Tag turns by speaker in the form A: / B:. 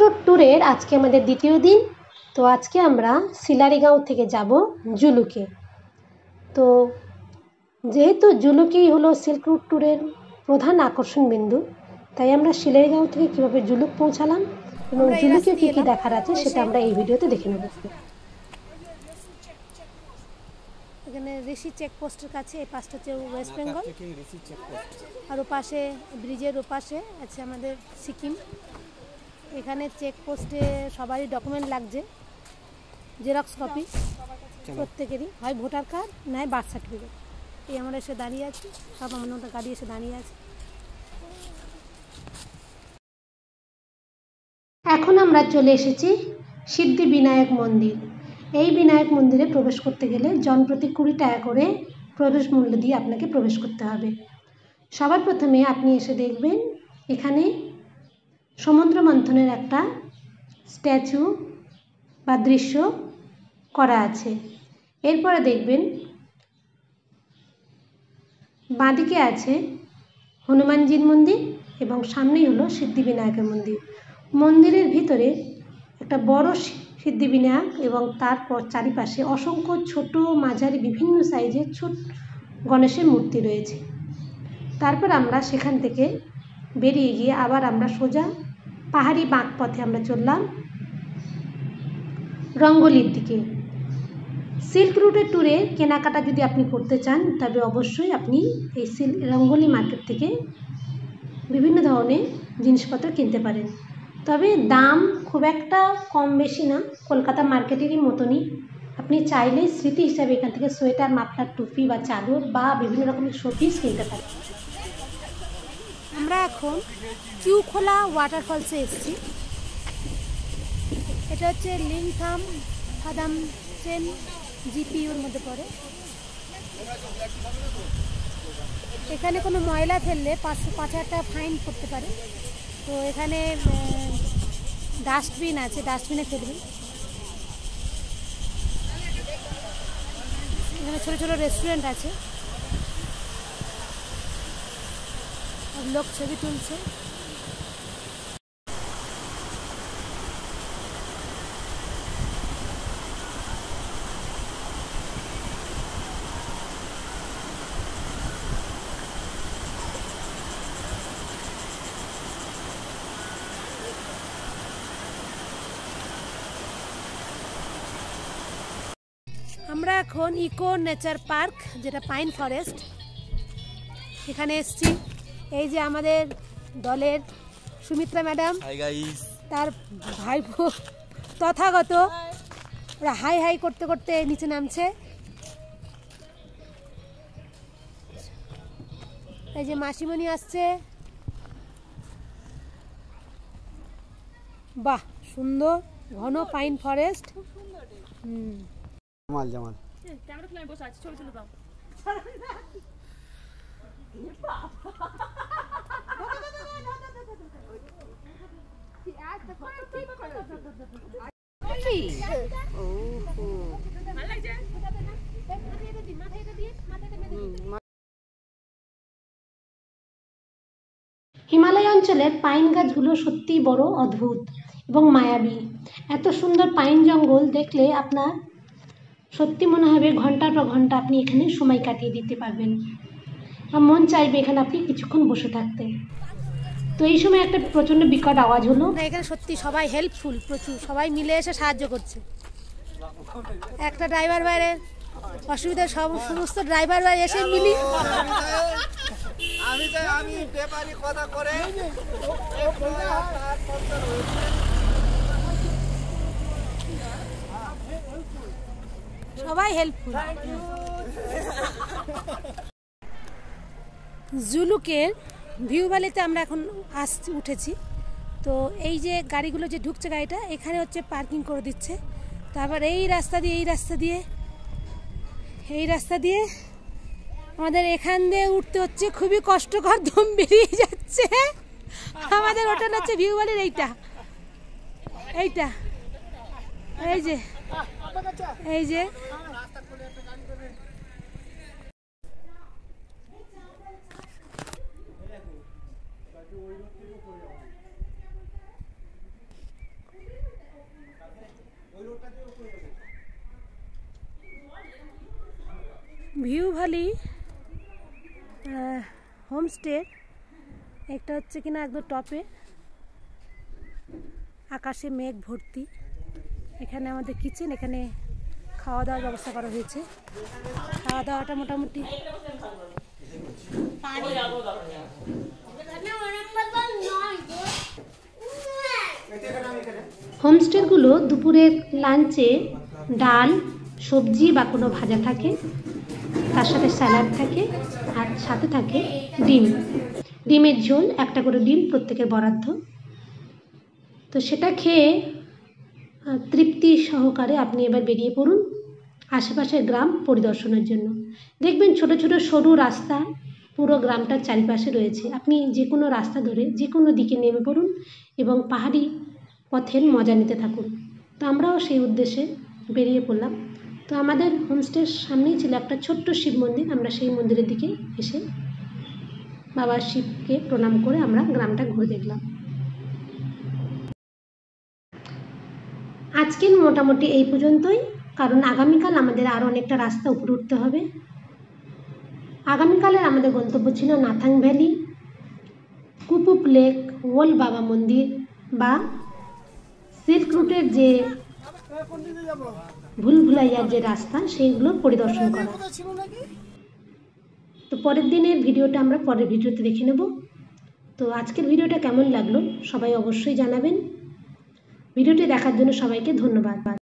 A: Road ট্যুরের আজকে আমাদের দ্বিতীয় দিন। তো আজকে আমরা শিলারিগাঁও থেকে যাব জুলুকে। তো যেহেতু জুলুকেই হলো সিল্ক রোড ট্যুরের প্রধান আকর্ষণ বিন্দু, তাই আমরা শিলারিগাঁও থেকে কীভাবে জুলুক পৌঁছালাম এবং জুলুকে কী কী দেখার আছে সেটা আমরা এই ভিডিওতে দেখে নেব।
B: এখানে ঋষি চেকপোস্টের কাছে এই পাশটা হচ্ছে ওয়েস্ট বেঙ্গল, আর ওপাশে ব্রিজের ওপাশে আছে আমাদের সিকিম। এখানে চেকপোস্টে সবারই ডকুমেন্ট লাগছে, জেরক্স কপি প্রত্যেকেরই, হয় ভোটার কার্ড নয় বার্থ সার্টিফিকেট। এই আমরা এসে দাঁড়িয়ে আছি, সব আমার মতো গাড়ি এসে দাঁড়িয়ে আছে।
A: এখন আমরা চলে এসেছি সিদ্ধিবিনায়ক মন্দির। এই বিনায়ক মন্দিরে প্রবেশ করতে গেলে জনপ্রতি 20 টাকা করে প্রবেশ মূল্য দিয়ে আপনাকে প্রবেশ করতে হবে। সবার প্রথমে আপনি এসে দেখবেন এখানে সমুদ্র মন্থনের একটা স্ট্যাচু বা দৃশ্য করা আছে। এরপরে দেখবেন বাঁদিকে আছে হনুমানজির মন্দির এবং সামনেই হলো সিদ্ধিবিনায়কের মন্দির। মন্দিরের ভিতরে একটা বড় সিদ্ধিবিনায়ক এবং তারপর চারিপাশে অসংখ্য ছোট মাঝারি বিভিন্ন সাইজের ছোট গণেশের মূর্তি রয়েছে। তারপর আমরা সেখান থেকে বেরিয়ে গিয়ে আবার আমরা সোজা পাহাড়ি বাঁক পথে আমরা চললাম রঙ্গলির দিকে। সিল্ক রুটের ট্যুরে কেনাকাটা যদি আপনি করতে চান তবে অবশ্যই আপনি এই রঙ্গলি মার্কেট থেকে বিভিন্ন ধরনের জিনিসপত্র কিনতে পারেন, তবে দাম খুব একটা কম বেশি না, কলকাতা মার্কেটেরই মতনই। আপনি চাইলে স্মৃতি হিসাবে এখান থেকে সোয়েটার, মাফলার, টুপি বা চাদর বা বিভিন্ন রকমের শোপিস কিনতে পারেন।
B: আমরা এখন কিউখোলা ওয়াটারফলসে এসেছি। এটা হচ্ছে লিংথাম ফাদামচেন জিপিইউর মধ্যে পড়ে। এখানে কোনো ময়লা ফেললে 5,000 টাকা ফাইন করতে পারে। তো এখানে ডাস্টবিন আছে, ডাস্টবিনে ফেলবেন। এখানে ছোটো ছোটো রেস্টুরেন্ট আছে, লোক ছবি তুলছে। আমরা এখন ইকো নেচার পার্ক, যেটা পাইন ফরেস্ট, এখানে এসছি। এই যে আমাদের দলের সুমিত্রা ম্যাডাম, তার ভাইপো তথাগত, ওরা হাই হাই করতে করতে নিচে নামছে। এই যে মাসিমণি আসছে। বাহ, সুন্দর ঘন pine forest.
C: Jamal Jamal
B: camera খুলে আমি বসে আছি, ছবি তুলে দাও।
A: হিমালয় অঞ্চলের পাইন গাছগুলো সত্যিই বড় অদ্ভুত এবং মায়াবী। এত সুন্দর পাইন জঙ্গল দেখলে আপনার সত্যি মনে হবে ঘন্টার পর ঘন্টা আপনি এখানে সময় কাটিয়ে দিতে পারবেন, আর মন চাইবে এখানে আপনি কিছুক্ষণ বসে থাকতে। তো এই সময় একটা প্রচণ্ড বিকট আওয়াজ হলো।
B: এখানে সত্যি সবাই হেল্পফুল, প্রচুর সবাই মিলে এসে সাহায্য করছে। একটা ড্রাইভার বাইরে অসুবিধা, সমস্ত ড্রাইভার বাইরে এসে মিলি।
C: আমি পেপারি কথা করে
B: সবাই হেল্পফুল। জুলুকের ভিউ ভ্যালিতে আমরা এখন উঠেছি। তো এই যে গাড়িগুলো যে ঢুকছে, গাড়িটা এখানে হচ্ছে পার্কিং করে দিচ্ছে। তারপর এই রাস্তা দিয়ে আমাদের এখান দিয়ে উঠতে হচ্ছে, খুবই কষ্টকর, দম বেরিয়ে যাচ্ছে আমাদের। ওটা হচ্ছে ভিউ ভ্যালির এইটা এই যে ভিউ ভ্যালি হোমস্টে, একটা হচ্ছে কিনা একদম টপে, আকাশে মেঘ ভর্তি। এখানে আমাদের কিচেন, এখানে খাওয়া দাওয়ার ব্যবস্থা করা হয়েছে। খাওয়া দাওয়াটা মোটামুটি
A: হোমস্টেগুলো দুপুরের লাঞ্চে ডাল, সবজি বা কোনো ভাজা থাকে, তার সাথে স্যালাড থাকে, আর সাথে থাকে ডিমের ঝোল, একটা করে ডিম প্রত্যেকের বরাদ্দ। তো সেটা খেয়ে তৃপ্তি সহকারে আপনি এবার বেরিয়ে পড়ুন আশেপাশের গ্রাম পরিদর্শনের জন্য। দেখবেন ছোট ছোট সরু রাস্তা পুরো গ্রামটার চারিপাশে রয়েছে। আপনি যে কোনো রাস্তা ধরে যে কোনো দিকে নেমে পড়ুন এবং পাহাড়ি পথের মজা নিতে থাকুন। তো আমরাও সেই উদ্দেশ্যে বেরিয়ে পড়লাম। তো আমাদের হোমস্টের সামনেই ছিল একটা ছোট্ট শিব মন্দির। আমরা সেই মন্দিরের দিকে এসে বাবা শিবকে প্রণাম করে আমরা গ্রামটা ঘুরে দেখলাম। আজকের মোটামুটি এই পর্যন্তই, কারণ আগামীকাল আমাদের আরও অনেকটা রাস্তা উপরে উঠতে হবে। আগামীকালের আমাদের গন্তব্য ছিল নাথাং ভ্যালি, কুপুপ লেক, ওল বাবা মন্দির বা সিল্ক রুটের যে ভুলভুলাইয়ার যে রাস্তা সেইগুলো পরিদর্শন করা। তো পরের দিনের ভিডিওটা আমরা পরের ভিডিওতে দেখে নেব। তো আজকের ভিডিওটা কেমন লাগলো সবাই অবশ্যই জানাবেন। ভিডিওটি দেখার জন্য সবাইকে ধন্যবাদ।